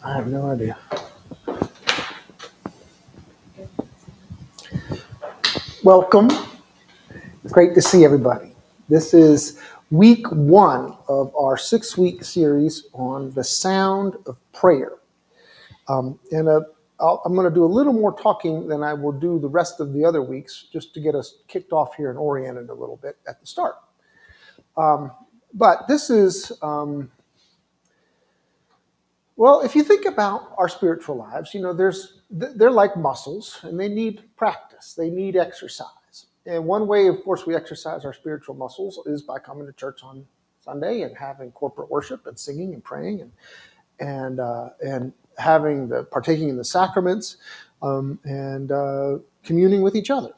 I have no idea. Welcome. It's great to see everybody. This is week one of our 6-week series on the sound of prayer. I'm going to do a little more talking than I will do the rest of the other weeks, just to get us kicked off here and oriented a little bit at the start. But this is, well, if you think about our spiritual lives, they're like muscles, and they need practice. They need exercise. And one way, of course, we exercise our spiritual muscles is by coming to church on Sunday and having corporate worship and singing and praying and having partaking in the sacraments and communing with each other.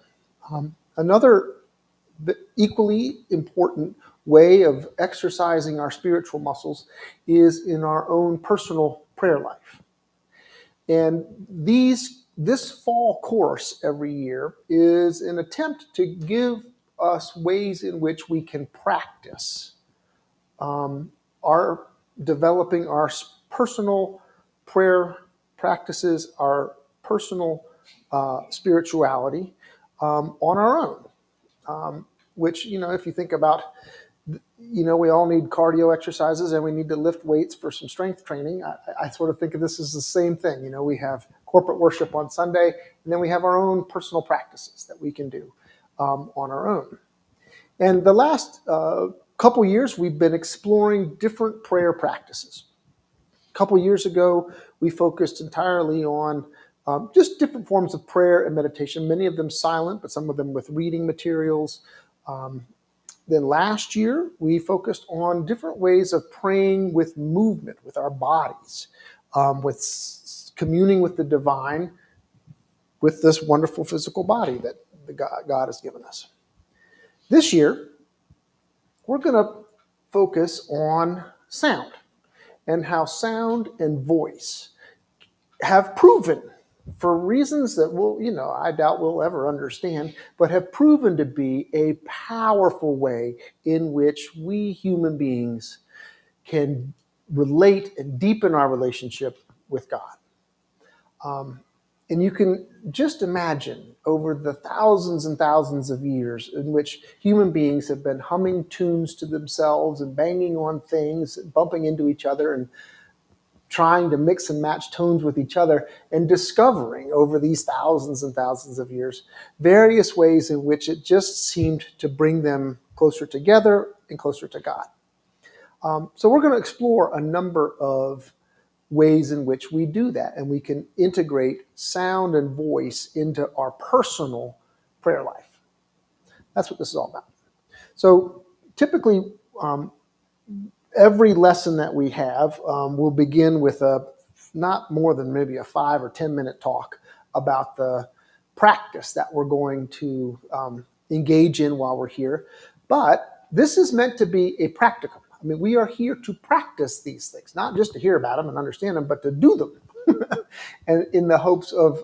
Another equally important way of exercising our spiritual muscles is in our own personal prayer life. And this fall course every year is an attempt to give us ways in which we can practice our developing our personal prayer practices, our personal spirituality on our own. Which, if you think about, we all need cardio exercises and we need to lift weights for some strength training. I sort of think of this as the same thing. We have corporate worship on Sunday, and then we have our own personal practices that we can do on our own. And the last couple years, we've been exploring different prayer practices. A couple years ago, we focused entirely on just different forms of prayer and meditation, many of them silent, but some of them with reading materials. Then last year, we focused on different ways of praying with movement, with our bodies, with communing with the divine, with this wonderful physical body that God has given us. This year, we're going to focus on sound and how sound and voice have proven, for reasons that I doubt we'll ever understand, but have proven to be a powerful way in which we human beings can relate and deepen our relationship with God. And you can just imagine over the thousands and thousands of years in which human beings have been humming tunes to themselves and banging on things, and bumping into each other and trying to mix and match tones with each other, and discovering over these thousands and thousands of years various ways in which it just seemed to bring them closer together and closer to God. So we're going to explore a number of ways in which we do that, and we can integrate sound and voice into our personal prayer life. That's what this is all about. So typically, every lesson that we have will begin with not more than maybe a 5 or 10 minute talk about the practice that we're going to engage in while we're here. But this is meant to be a practicum. I mean, we are here to practice these things, not just to hear about them and understand them, but to do them. And in the hopes of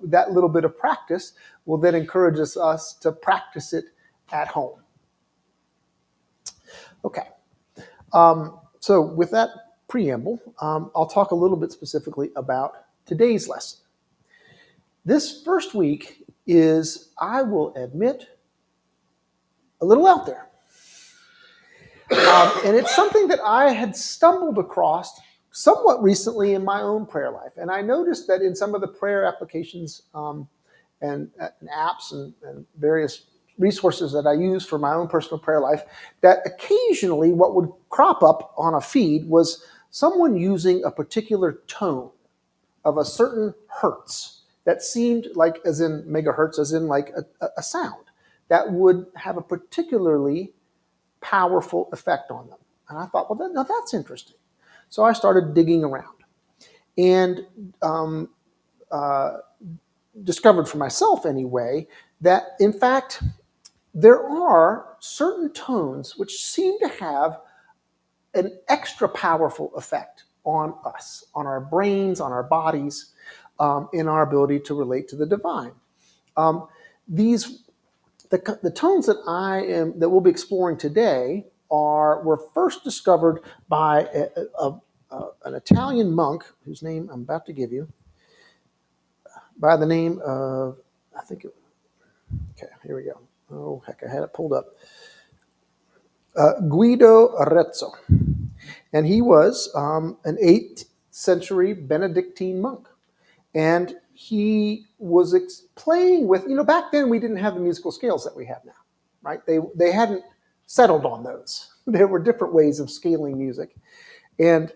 that little bit of practice will then encourage us to practice it at home. Okay. So with that preamble, I'll talk a little bit specifically about today's lesson. This first week is, I will admit, a little out there. And it's something that I had stumbled across somewhat recently in my own prayer life. And I noticed that in some of the prayer applications and apps and various resources that I use for my own personal prayer life, that occasionally what would crop up on a feed was someone using a particular tone of a certain hertz that seemed like, as in megahertz, as in like a sound that would have a particularly powerful effect on them. And I thought, well, now that's interesting. So I started digging around and discovered for myself anyway that, in fact, there are certain tones which seem to have an extra powerful effect on us, on our brains, on our bodies, in our ability to relate to the divine. The tones that we'll be exploring today were first discovered by an Italian monk whose name I'm about to give you, by the name of, okay, here we go. Oh, heck, I had it pulled up. Guido Arezzo. And he was an 8th century Benedictine monk. And he was playing with, back then we didn't have the musical scales that we have now, right? They hadn't settled on those. There were different ways of scaling music. And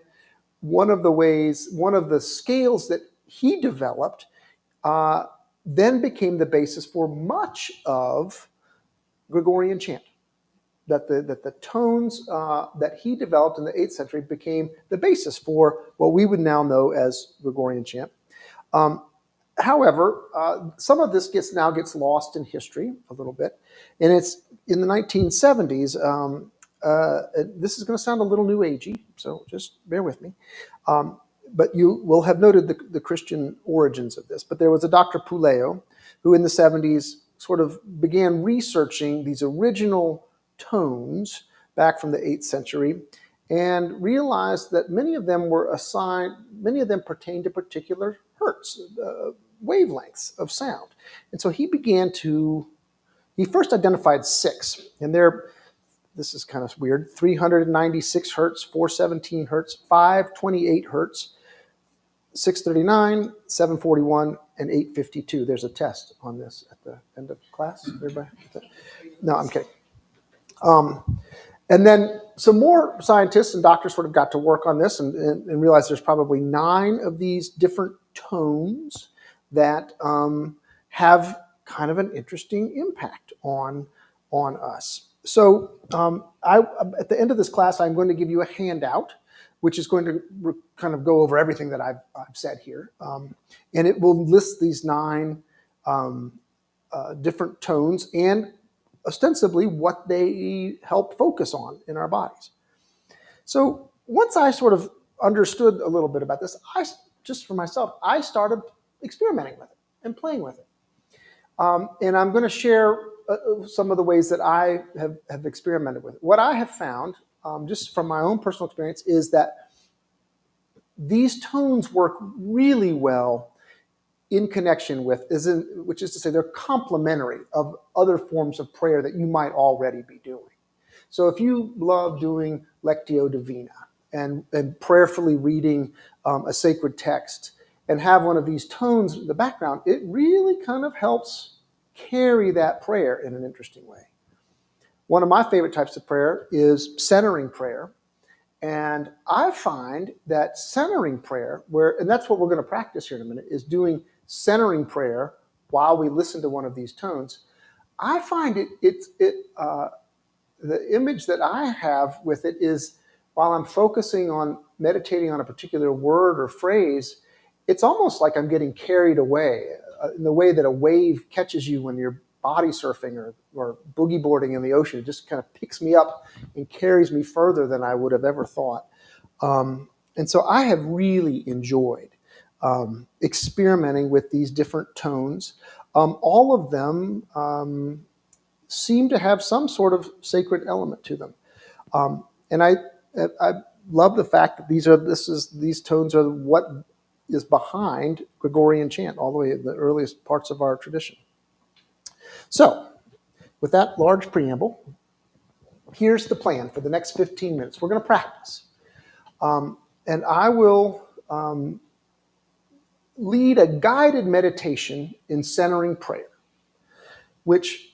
one of the scales that he developed then became the basis for much of Gregorian chant. That the tones that he developed in the 8th century became the basis for what we would now know as Gregorian chant. However, some of this now gets lost in history a little bit, and it's in the 1970s. This is going to sound a little new agey, so just bear with me. But you will have noted the Christian origins of this. But there was a Dr. Puleo who in the 70s sort of began researching these original tones back from the 8th century and realized that many of them pertained to particular hertz, wavelengths of sound. And so he first identified 6, and this is kind of weird, 396 hertz, 417 hertz, 528 hertz, 639, 741, and 852. There's a test on this at the end of class. Everybody? No, I'm kidding. And then some more scientists and doctors sort of got to work on this and realized there's probably 9 of these different tones that have kind of an interesting impact on us. So at the end of this class, I'm going to give you a handout, which is going to kind of go over everything that I've said here. And it will list these 9 different tones and ostensibly what they help focus on in our bodies. So once I sort of understood a little bit about this, just for myself, I started experimenting with it and playing with it. And I'm going to share some of the ways that I have experimented with it. What I have found, just from my own personal experience, is that these tones work really well in connection with, which is to say they're complementary of other forms of prayer that you might already be doing. So if you love doing Lectio Divina and prayerfully reading a sacred text and have one of these tones in the background, it really kind of helps carry that prayer in an interesting way. One of my favorite types of prayer is centering prayer. And I find that centering prayer, and that's what we're going to practice here in a minute, is doing centering prayer while we listen to one of these tones. I find the image that I have with it is while I'm focusing on meditating on a particular word or phrase, it's almost like I'm getting carried away in the way that a wave catches you when you're body surfing or boogie boarding in the ocean. It just kind of picks me up and carries me further than I would have ever thought. And so I have really enjoyed experimenting with these different tones. All of them seem to have some sort of sacred element to them. And I love the fact that these tones are what is behind Gregorian chant all the way in the earliest parts of our tradition. So, with that large preamble, here's the plan for the next 15 minutes. We're going to practice. And I will lead a guided meditation in centering prayer, which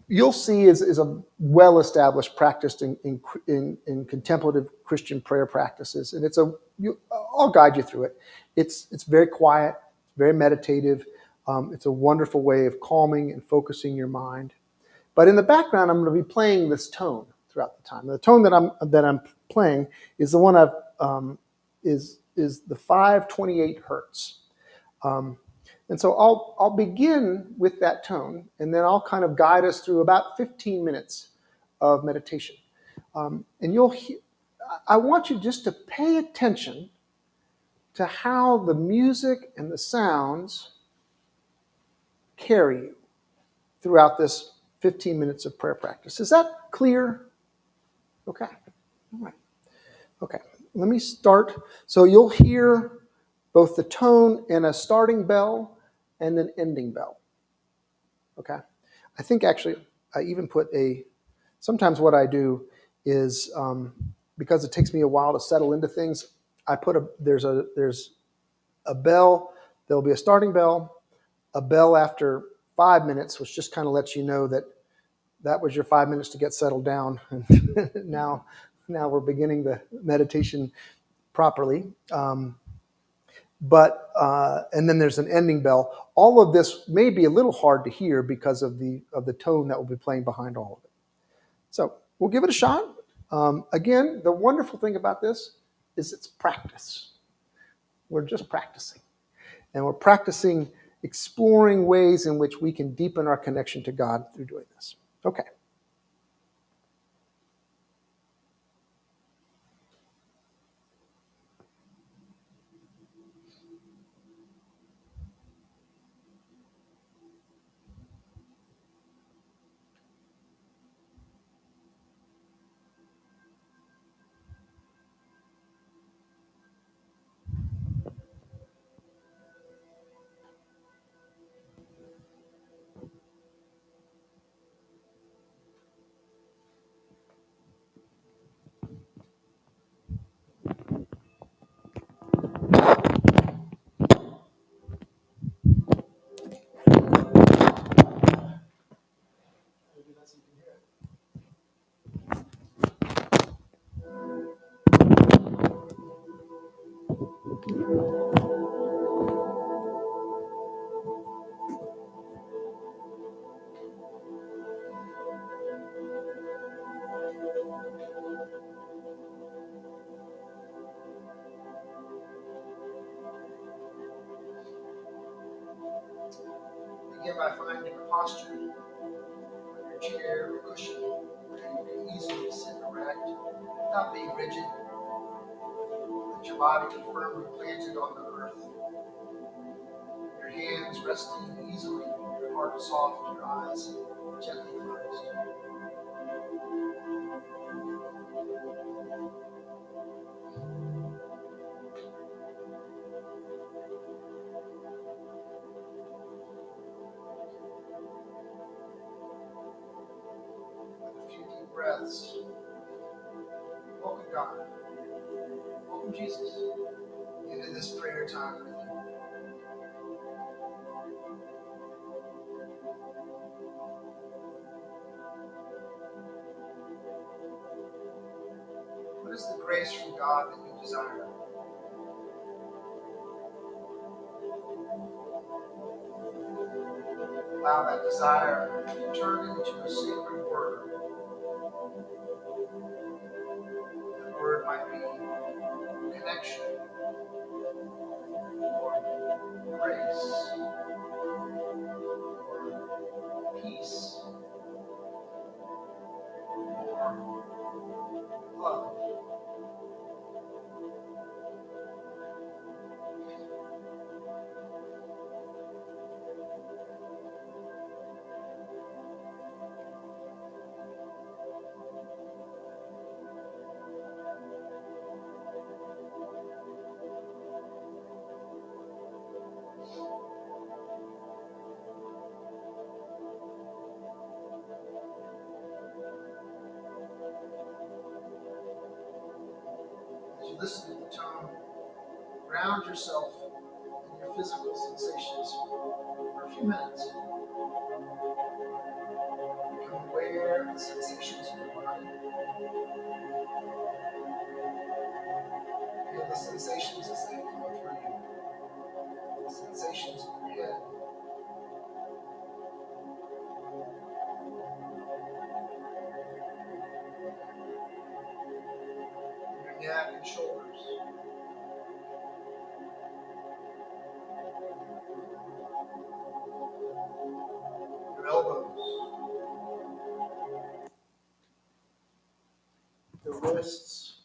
you'll see is a well-established practice in contemplative Christian prayer practices. And I'll guide you through it. It's very quiet, very meditative. It's a wonderful way of calming and focusing your mind. But in the background, I'm going to be playing this tone throughout the time. The tone that I'm playing is the one is the 528 hertz. And so I'll begin with that tone, and then I'll kind of guide us through about 15 minutes of meditation. And I want you just to pay attention to how the music and the sounds carry you throughout this 15 minutes of prayer practice. Is that clear? Okay. All right. Okay. Let me start. So you'll hear both the tone and a starting bell and an ending bell. Okay. I think actually I even put sometimes what I do is because it takes me a while to settle into things, I put there's a bell, there'll be a starting bell, a bell after 5 minutes, which just kind of lets you know that that was your 5 minutes to get settled down. And now we're beginning the meditation properly. And then there's an ending bell. All of this may be a little hard to hear because of the tone that will be playing behind all of it. So we'll give it a shot. Again, the wonderful thing about this is it's practice. We're just practicing. And we're practicing exploring ways in which we can deepen our connection to God through doing this. Okay. Begin by finding a posture, your chair or cushion, where you can easily sit erect without being rigid. Let your body be firmly planted on the earth. Your hands resting easily, your heart soft, your eyes gently closed. With a few deep breaths, welcome God, welcome Jesus into this prayer time with you. What is the grace from God that you desire? Allow that desire to turn into a sacred word. The word might be connection, or grace, or peace, or love. As you listen to the tone, ground yourself in your physical sensations for a few minutes. Become aware of the sensations in your body. Feel the sensations as they flow through you. The sensations in your head, in your neck and shoulders, your elbows, the wrists,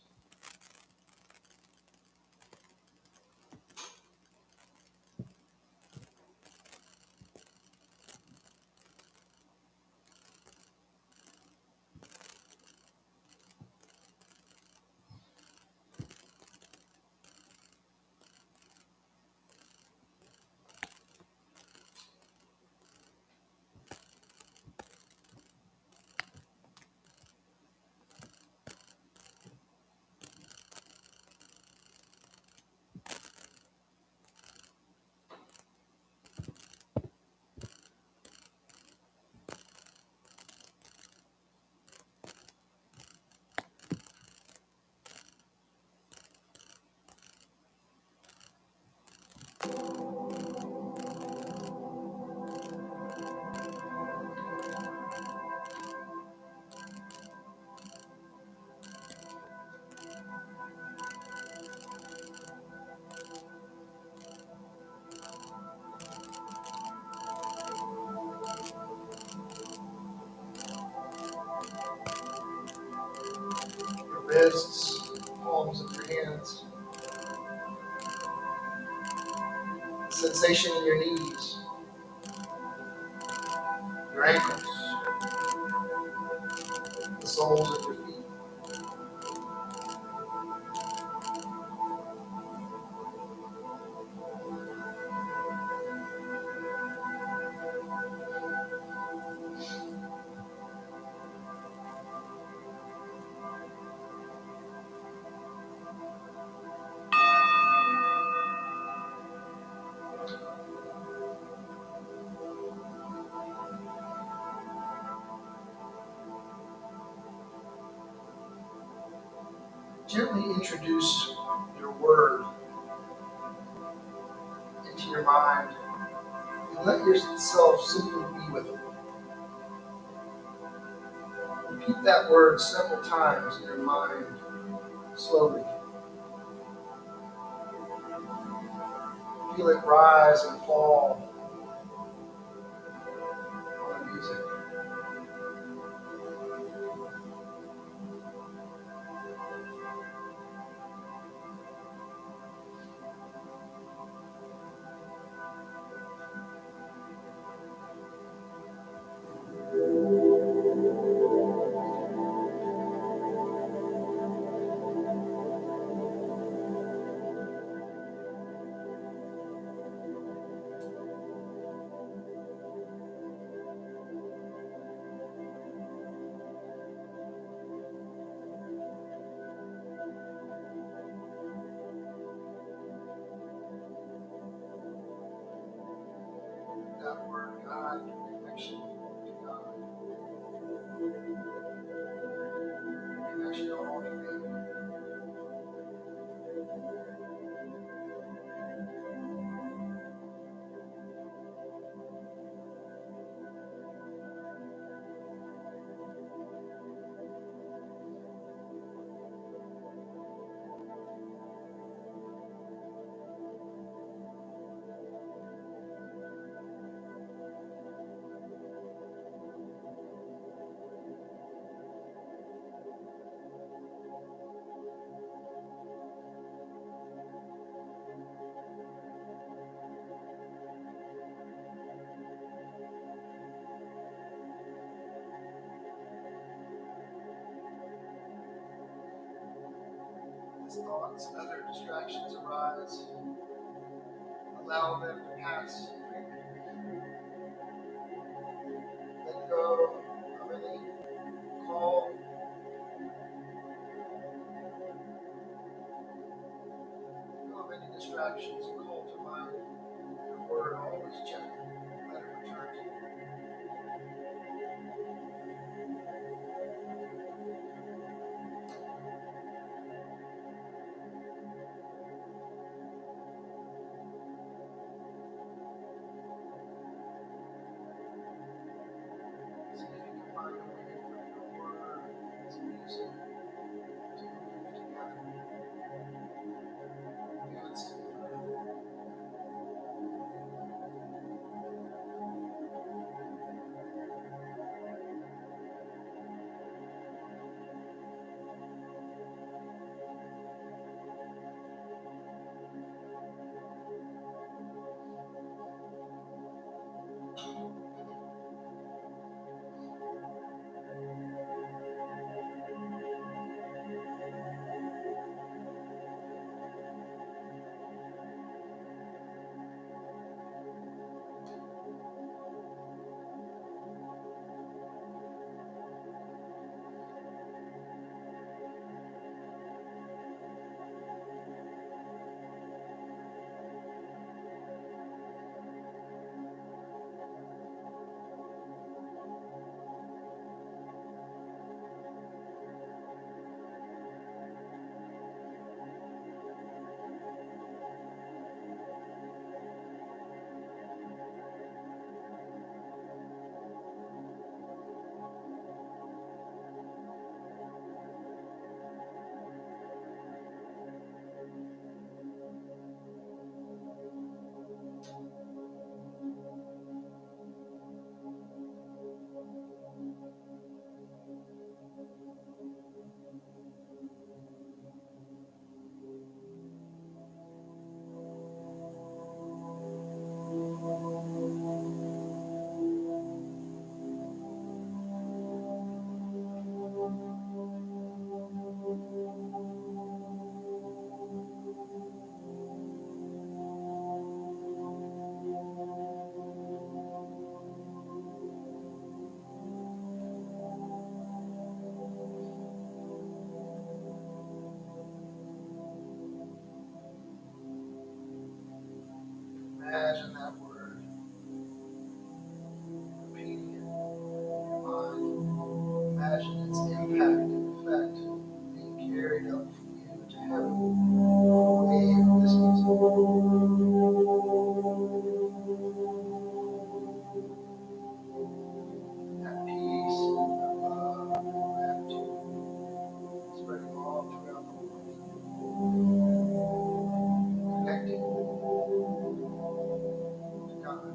wrists, palms of your hands, sensation in your knees, your ankles, the soles of your feet. Gently introduce your word into your mind and let yourself simply be with it. Repeat that word several times in your mind slowly. Feel it rise and fall on the music. That word, God, connection to God, connection to all humanity. As thoughts and other distractions arise, allow them to pass freely. Let go of any call, let go of any distractions and call to mind your word, always check. Let it return to you. See if you can find a way for your word and its music to move together. Dance together. Imagine that word, repeating it in your mind. Imagine its impact and effect being carried up from you to heaven. Wave of this music. That peace, that love, that gratitude spreading all throughout the world. Connecting to God.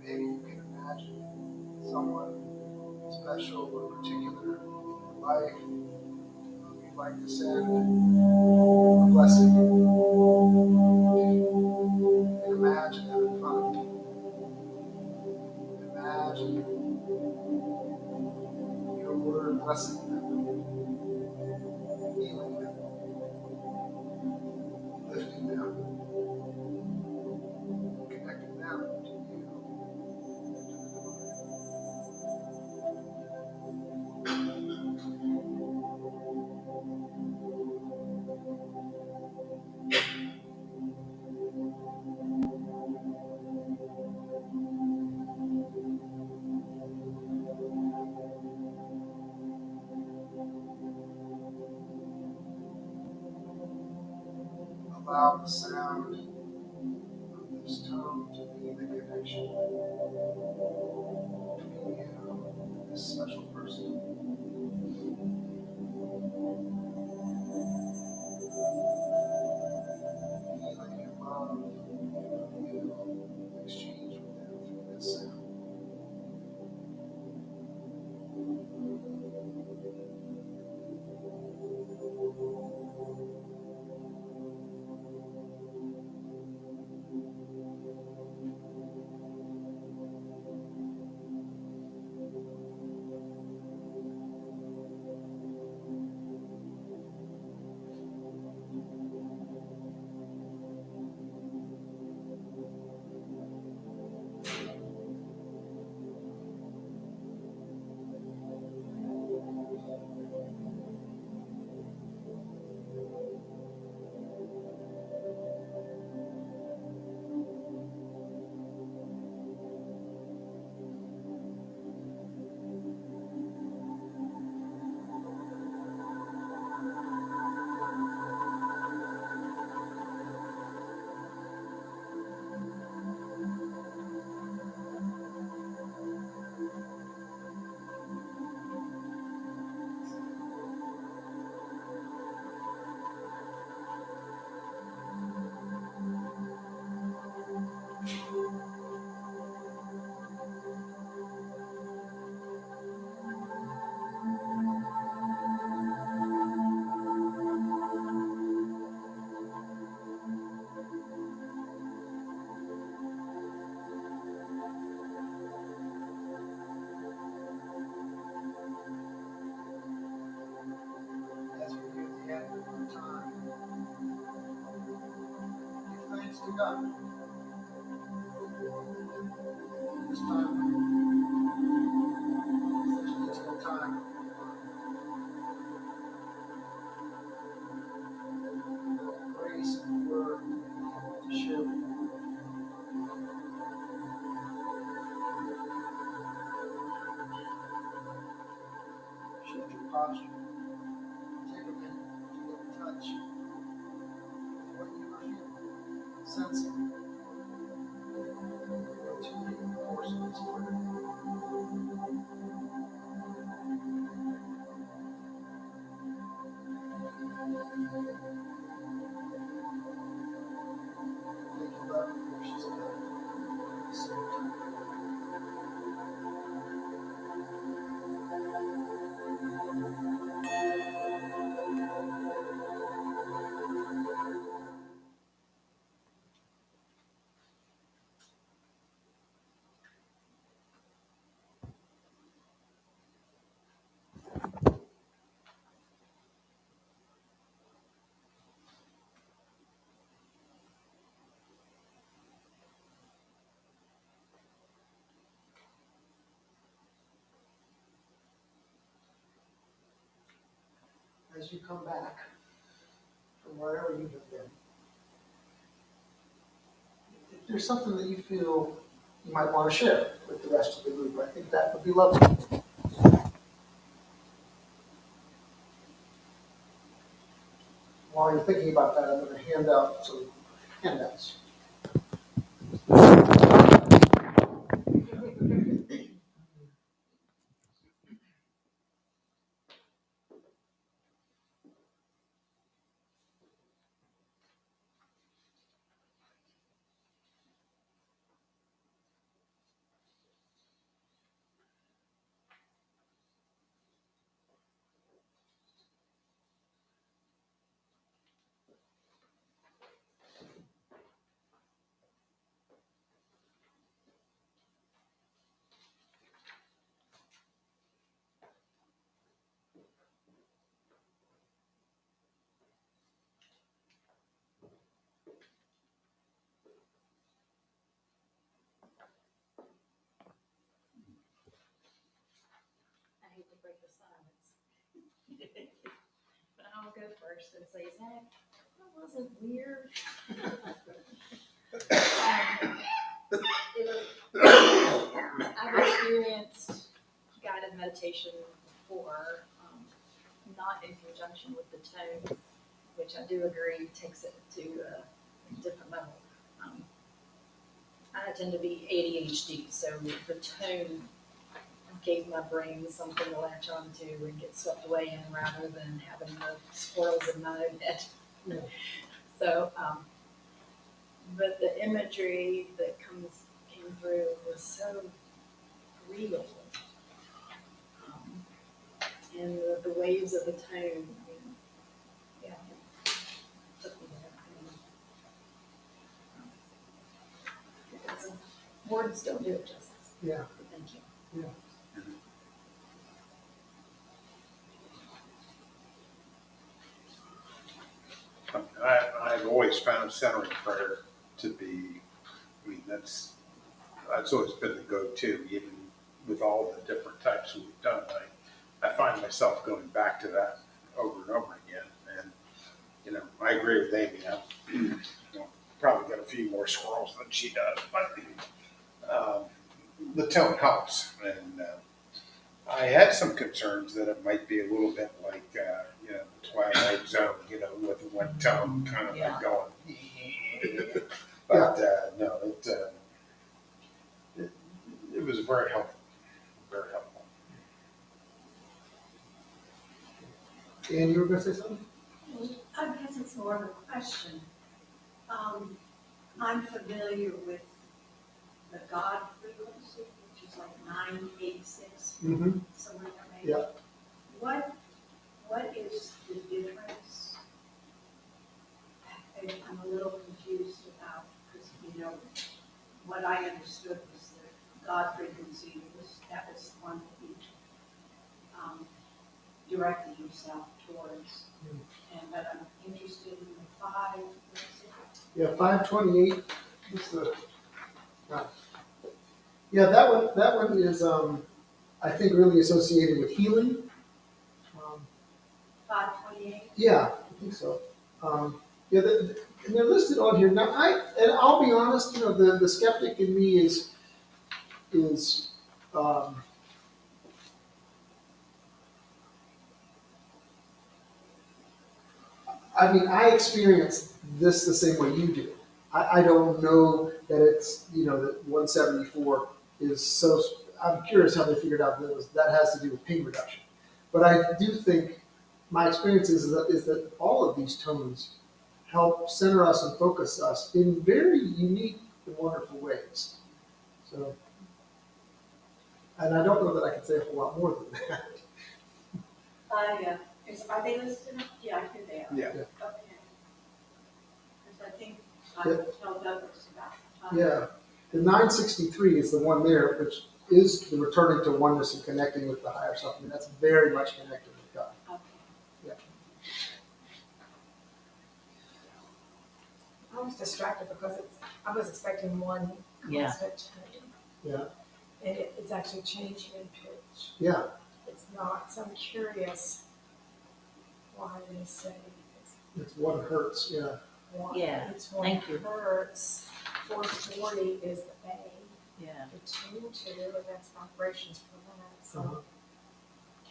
Maybe you can imagine someone special or particular in your life whom you'd like to send a blessing. And imagine them in front of you. Imagine your word blessing them, healing them, lifting them, connecting them to you and to the Lord. Allow the sound of this tone to be the connection between you and this special person. Healing and love you exchange with them through this sound. As we near the end of our time, give thanks to God. This time, such an intimate time. Grace and word to share with you. Shift your posture. Take a minute to get in touch with what you are feeling, sensing, or tuning in the course of this prayer. Thank you, love, and gracious God. So as you come back from wherever you have been, if there's something that you feel you might want to share with the rest of the group, I think that would be lovely. While you're thinking about that, I'm going to hand out some handouts. I hate to break the silence. But I'll go first and say, Zach, that wasn't weird. I've experienced guided meditation before, not in conjunction with the tone, which I do agree takes it to a different level. I tend to be ADHD, so the tone gave my brain something to latch onto and get swept away in rather than having the squirrels in my own head. Yeah. So, but the imagery that came through was so real. And the waves of the tone, I mean, yeah, took me there. And, it doesn't, words don't do it justice. Yeah. Thank you. Yeah. I've always found centering prayer to be, I mean, that's always been the go-to, even with all the different types we've done. I find myself going back to that over and over again. And, I agree with Amy. I've probably got a few more squirrels than she does, but the tone helps. And I had some concerns that it might be a little bit like, the Twilight Zone, with the one tone kind of like going. But no, it was very helpful. Very helpful. And you were going to say something? I guess it's more of a question. I'm familiar with the God frequency, which is like 986, Mm-hmm. somewhere there maybe. Yeah. What is the difference? I'm a little confused about, because what I understood was the God frequency that was one that you directed yourself towards. But I'm interested in the 5. What is it? Yeah, 528. What's the? Yeah, that one is I think really associated with healing. 528. Yeah, I think so. Yeah, and they're listed on here. Now, I'll be honest. The skeptic in me is I mean, I experience this the same way you do. I don't know that it's, that 174 is so, I'm curious how they figured out that has to do with pain reduction. But I do think my experience is that all of these tones help center us and focus us in very unique and wonderful ways. So, and I don't know that I can say a whole lot more than that. Are they listed? Yeah, I think they are. Yeah. Okay. Because I think I will tell Douglas about. Yeah, the 963 is the one there, which is the returning to oneness and connecting with the higher self. I mean, that's very much connected with God. Okay. Yeah. I was distracted because I was expecting one constant tone. Yeah. And it's actually changing in pitch. Yeah. It's not, so I'm curious why they say It's 1 hertz, yeah. one, Yeah, it's 1 thank you. hertz. 440 is the A, Yeah. the 2, and that's vibrations per minute. So Uh-huh. I'm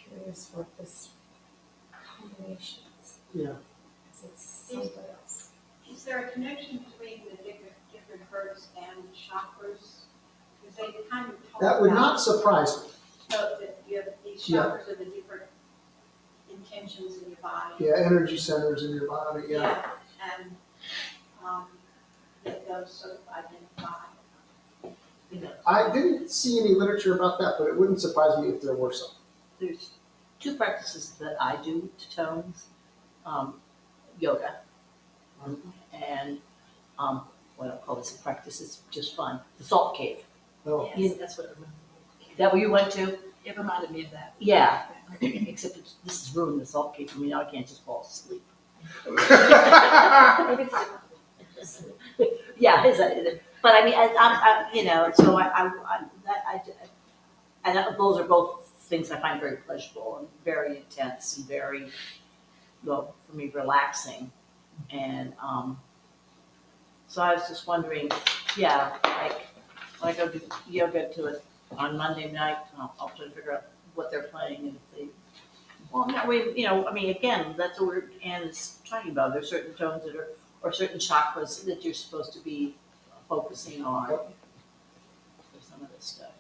curious what this combination is. Yeah. Because it's something else. Is there a connection between the different hertz and chakras? Because they kind of talk That would about not surprise me. so that you have these Yeah. chakras are the different intentions in your body. Yeah, energy centers in your body, yeah. And that those sort of identify. I didn't see any literature about that, but it wouldn't surprise me if there were some. There's 2 practices that I do to tones, yoga, and, what I'll call this a practice, it's just fun, the salt cave. No. Yes, that's what it Is that where you went to? it reminded me of that. Yeah, except this has ruined the salt cave for me, now I can't just fall asleep. Maybe it's different. Yeah, is that, but I mean, you know, so those are both things I find very pleasurable and very intense and very, well, for me, relaxing. And, so I was just wondering, yeah, like, when I go to yoga to it on Monday night, I'll try to figure out what they're playing and if they, well, that way, you know, I mean, again, that's what Ann is talking about. There's certain tones that are, or certain chakras that you're supposed to be focusing on for some of this stuff.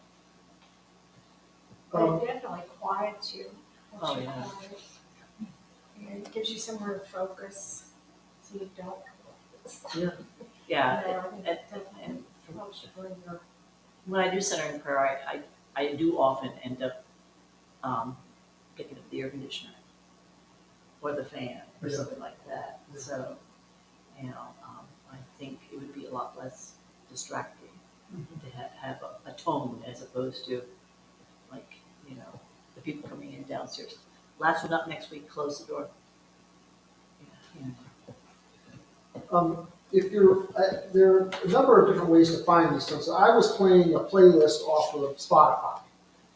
But it definitely quiets you. Once Oh, you're yeah. quiet. And it gives you somewhere to focus so you don't. Yeah. Yeah, You know, I think and- it definitely helps you bring your. when I do centering prayer, I do often end up picking up the air conditioner or the fan or Yeah. something like that. Yeah. So, you know, I think it would be a lot less distracting to have a tone as opposed to like, you know, the people coming in downstairs. Last one up next week, close the door. Yeah, If you're, there are a number of different ways to find these tones. So I was playing a playlist off of Spotify.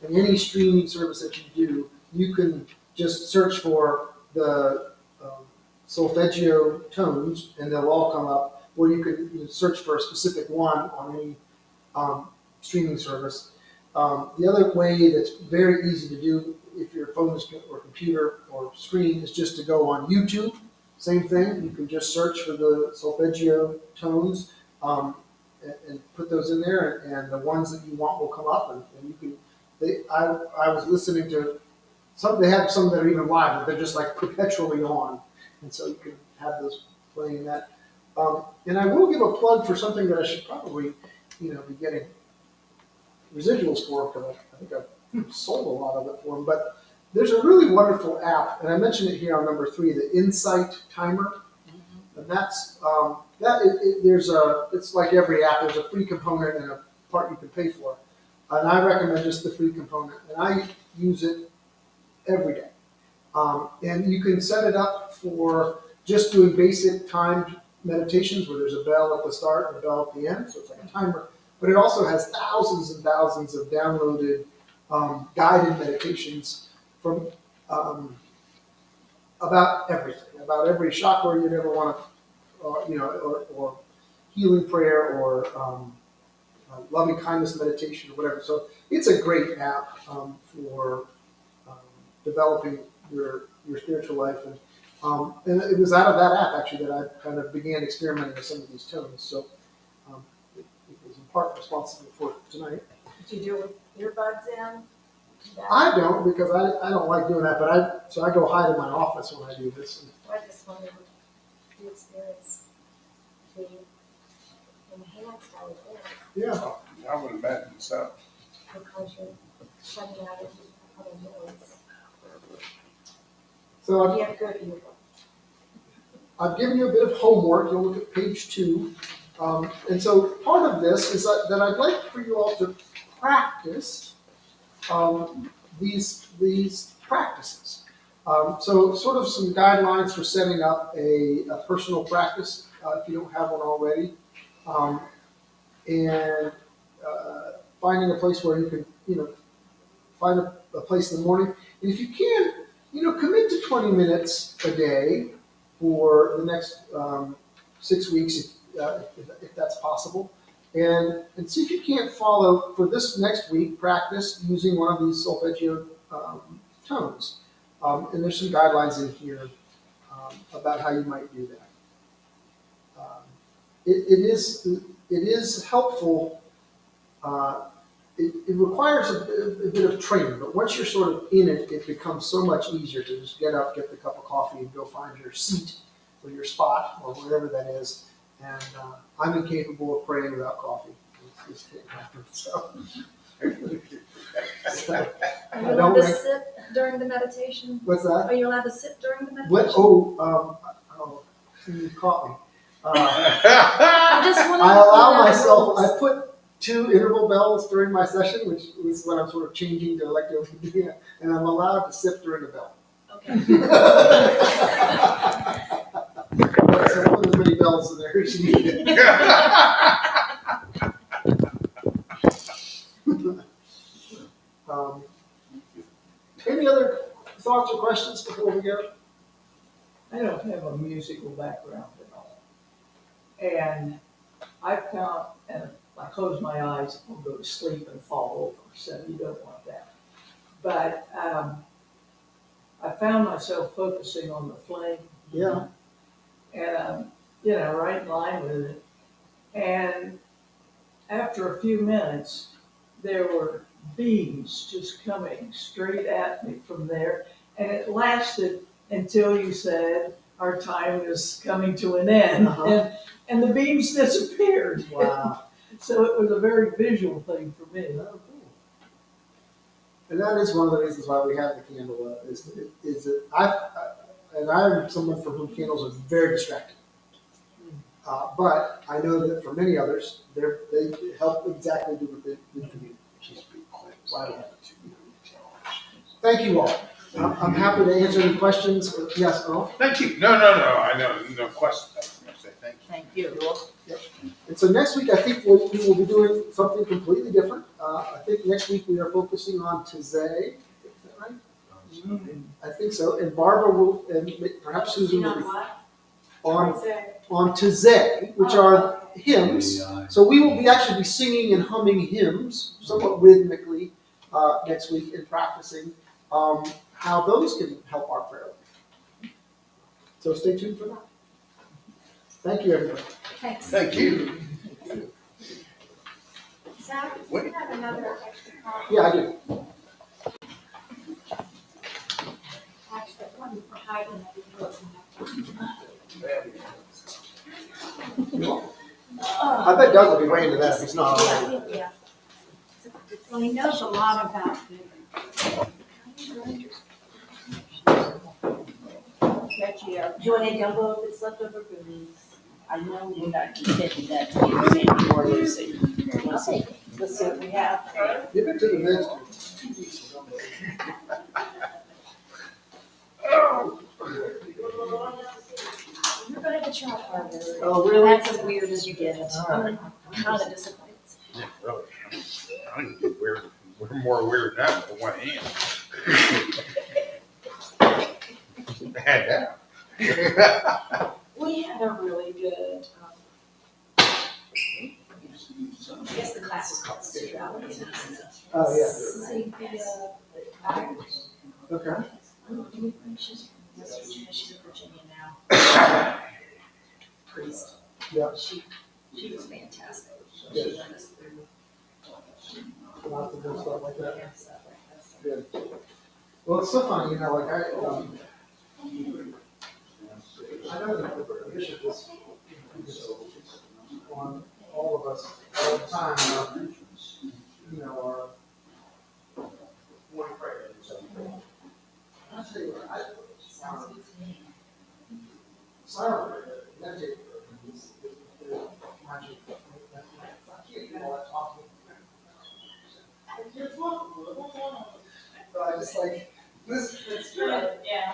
And any streaming service that you do, you can just search for the solfeggio tones and they'll all come up. Or you can search for a specific one on any streaming service. The other way that's very easy to do if your phone is or computer or screen is just to go on YouTube. Same thing, you can just search for the solfeggio tones and put those in there, and the ones that you want will come up, and you can. I was listening to some. They have some that are even live, but they're just like perpetually on, and so you can have those playing that. And I will give a plug for something that I should probably, be getting residuals for, because I think I've sold a lot of it for them, but. There's a really wonderful app, and I mentioned it here on number 3, the Insight Timer, and that's it's like every app. There's a free component and a part you can pay for, and I recommend just the free component, and I use it every day. And you can set it up for just doing basic timed meditations where there's a bell at the start and a bell at the end, so it's like a timer. But it also has thousands and thousands of downloaded guided meditations from about everything, about every chakra you'd ever want to, or healing prayer, or loving kindness meditation, or whatever. So it's a great app for developing your spiritual life, and it was out of that app actually that I kind of began experimenting with some of these tones. So it was in part responsible for tonight. Did you do it with earbuds in? I don't, because I don't like doing that, but so I go hide in my office when I do this. I just wondered if you experience the enhanced out of it Yeah. I would imagine so. because you're shutting out other noise. So If you have good earbuds. I've given you a bit of homework. You'll look at page 2. And so part of this is that I'd like for you all to practice these practices. So sort of some guidelines for setting up a personal practice if you don't have one already. And finding a place where you can, find a place in the morning. And if you can, commit to 20 minutes a day for the next 6 weeks, if that's possible. And see if you can't follow, for this next week, practice using one of these solfeggio tones. And there's some guidelines in here about how you might do that. It is helpful. It requires a bit of training, but once you're sort of in it, it becomes so much easier to just get up, get the cup of coffee, and go find your seat or your spot or whatever that is. And I'm incapable of praying without coffee. It just can't happen. So, Are I you allowed don't to make- sit during the meditation? what's that? Are you allowed to sit during the meditation? What? Oh, you caught me. I just want to. I allow myself, I put 2 interval bells during my session, which was when I'm sort of changing to electrophysiology, and I'm allowed to sip during the bell. Okay. So I put as many bells in there as you need. Any other thoughts or questions before we go? I don't have a musical background at all. And I found, and if I close my eyes, I'll go to sleep and fall over, so you don't want that. But I found myself focusing on the flame. Yeah. And, right in line with it. And after a few minutes, there were beams just coming straight at me from there. And it lasted until you said, our time is coming to an end. Uh-huh. And the beams disappeared. Wow. So it was a very visual thing for me. Oh, cool. And that is one of the reasons why we have the candle up, is that I'm someone for whom candles are very distracting. But I know that for many others, they help exactly do what they do for you. Thank you all. I'm happy to answer any questions. Yes, Earl? Thank you. No, I know, no question. I was gonna say thank you. Thank you. And so next week, I think we will be doing something completely different. I think next week we are focusing on Tizé. Is that right? I think so. And Barbara will, and perhaps Susan will be on Tizé, which are hymns. So we will be actually be singing and humming hymns somewhat rhythmically next week and practicing how those can help our prayer life. So stay tuned for that. Thank you, everybody. Thanks. Thank you. Zach, Wait. you have another extra copy. Yeah, I do. Actually, one for hiding I bet Doug will be way into that if he's not already. Yeah. Well, he knows a lot about it. Do you want any gumbo if it's left over, please? I know we're not getting that to you, Sandy, or Lucy. I'll take it. Let's see what we have. Give it to the next one. You're gonna get your harder. Oh, really? That's as weird as you get. All right. I'm kind of disappointed. Yeah, really. I don't get weird. We're more weird now with one hand. Had that. We had a really good, I guess the class is called spirituality. Oh, yeah. Cynthia Byers. Okay. She's from West Virginia, she's in Virginia now. Priest. Yeah. She was fantastic. Yeah. She led us through. Lots of good stuff like that. Yeah, stuff like that. Good. Well, it's so funny, like I know that the bishop is on all of us all the time, our morning prayer. I tell you what, Sounds good to me. silent prayer, meditate prayer is magic. I can't do all that talking. So I just like, this, it's true. Yeah.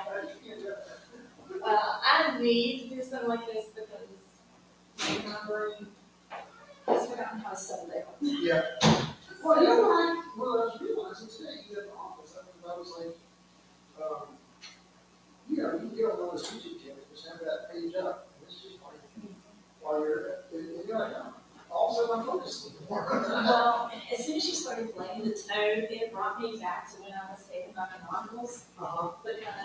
I need to do something like this because my brain has forgotten how to settle down. Yeah. Well, you know what I was realizing today, you at the office, I was like, one of those YouTube channels, just have that page up, and it's just like, while you're, and you're like, oh, all of a sudden I'm focused more. Well, as soon as you started playing the tone, it brought me back to when I was taking my binoculars, Uh-huh. but kind of